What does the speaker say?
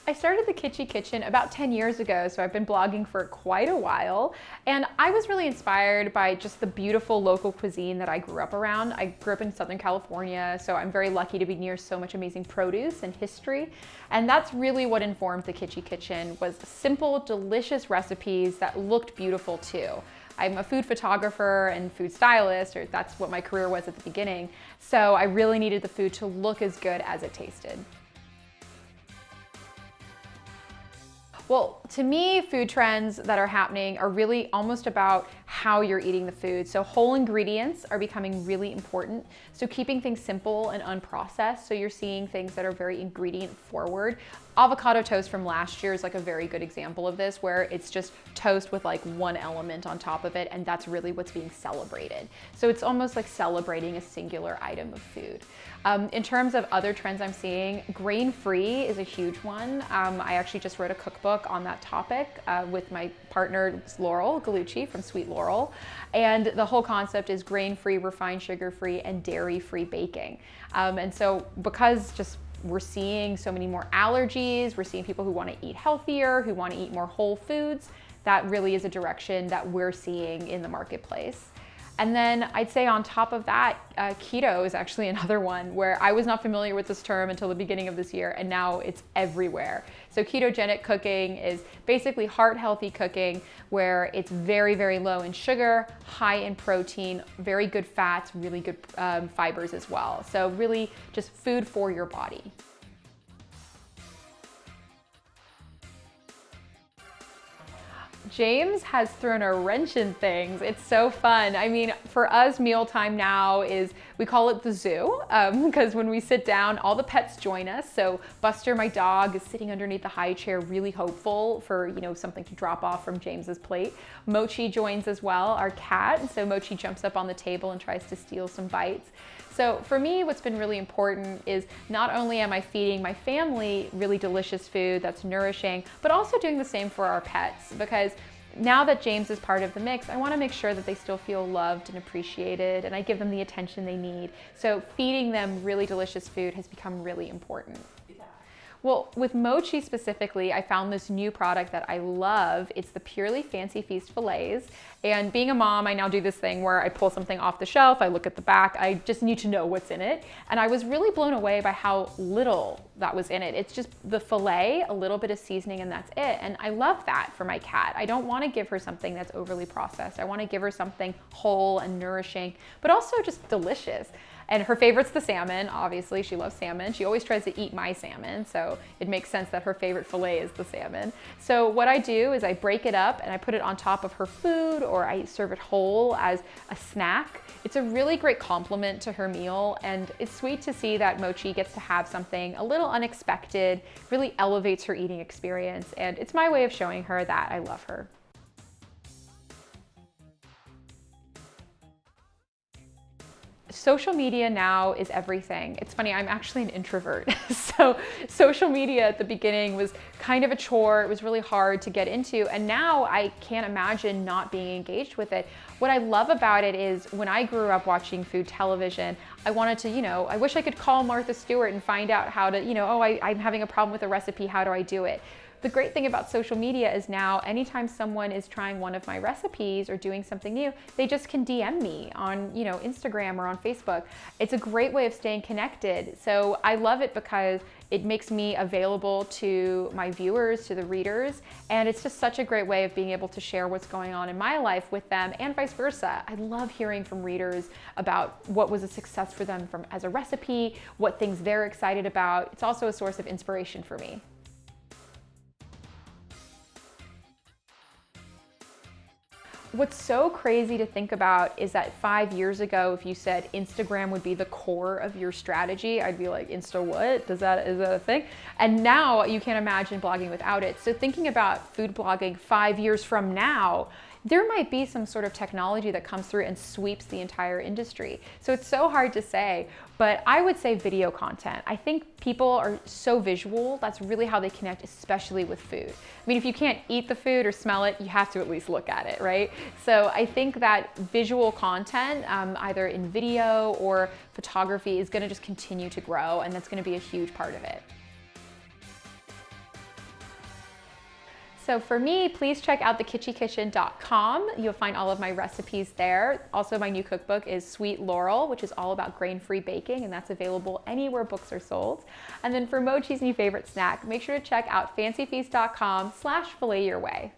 I started the Kitchy Kitchen about 10 years ago, so I've been blogging for quite a while. And I was really inspired by just the beautiful local cuisine that I grew up around. I grew up in Southern California, so I'm very lucky to be near so much amazing produce and history. And that's really what informed the Kitchy Kitchen, was simple, delicious recipes that looked beautiful too. I'm a food photographer and food stylist, or that's what my career was at the beginning. So I really needed the food to look as good as it tasted. Well, to me, food trends that are happening are really almost about how you're eating the food. So whole ingredients are becoming really important. So keeping things simple and unprocessed. So you're seeing things that are very ingredient forward. Avocado toast from last year is like a very good example of this, where it's just toast with like one element on top of it, and that's really what's being celebrated. So it's almost like celebrating a singular item of food. In terms of other trends I'm seeing, grain-free is a huge one. I actually just wrote a cookbook on that topic with my partner Laurel Gallucci from Sweet Laurel. And the whole concept is grain-free, refined sugar-free, and dairy-free baking. And so because just we're seeing so many more allergies, we're seeing people who want to eat healthier, who want to eat more whole foods, that really is a direction that we're seeing in the marketplace. And then I'd say on top of that, keto is actually another one where I was not familiar with this term until the beginning of this year, and now it's everywhere. So ketogenic cooking is basically heart-healthy cooking where it's very, very low in sugar, high in protein, very good fats, really good fibers as well. So really just food for your body. James has thrown a wrench in things. It's so fun. I mean, for us, mealtime now is, we call it the zoo, because when we sit down, all the pets join us. So Buster, my dog, is sitting underneath the high chair, really hopeful for, something to drop off from James's plate. Mochi joins as well, our cat. So Mochi jumps up on the table and tries to steal some bites. So for me, what's been really important is not only am I feeding my family really delicious food that's nourishing, but also doing the same for our pets, because now that James is part of the mix, I want to make sure that they still feel loved and appreciated, and I give them the attention they need. So feeding them really delicious food has become really important. Well, with Mochi specifically, I found this new product that I love. It's the Purely Fancy Feast fillets. And being a mom, I now do this thing where I pull something off the shelf, I look at the back, I just need to know what's in it. And I was really blown away by how little that was in it. It's just the fillet, a little bit of seasoning, and that's it. And I love that for my cat. I don't want to give her something that's overly processed. I want to give her something whole and nourishing, but also just delicious. And her favorite's the salmon. Obviously, she loves salmon. She always tries to eat my salmon, so it makes sense that her favorite fillet is the salmon. So what I do is I break it up and I put it on top of her food, or I serve it whole as a snack. It's a really great complement to her meal, and it's sweet to see that Mochi gets to have something a little unexpected, really elevates her eating experience, and it's my way of showing her that I love her. Social media now is everything. It's funny, I'm actually an introvert. So social media at the beginning was kind of a chore. It was really hard to get into. And now I can't imagine not being engaged with it. What I love about it is when I grew up watching food television, I wanted to, I wish I could call Martha Stewart and find out how to, I'm having a problem with a recipe, how do I do it? The great thing about social media is now anytime someone is trying one of my recipes or doing something new, they just can DM me on, Instagram or on Facebook. It's a great way of staying connected. So I love it because it makes me available to my viewers, to the readers, and it's just such a great way of being able to share what's going on in my life with them and vice versa. I love hearing from readers about what was a success for them as a recipe, what things they're excited about. It's also a source of inspiration for me. What's so crazy to think about is that 5 years ago, if you said Instagram would be the core of your strategy, I'd be like, Insta what? Is that a thing? And now you can't imagine blogging without it. So thinking about food blogging 5 years from now, there might be some sort of technology that comes through and sweeps the entire industry. So it's so hard to say, but I would say video content. I think people are so visual, that's really how they connect, especially with food. I mean, if you can't eat the food or smell it, you have to at least look at it, right? So I think that visual content, either in video or photography, is gonna just continue to grow, and that's gonna be a huge part of it. So for me, please check out the kitchykitchen.com. You'll find all of my recipes there. Also, my new cookbook is Sweet Laurel, which is all about grain-free baking, and that's available anywhere books are sold. And then for Mochi's new favorite snack, make sure to check out fancyfeast.com/fillet your way.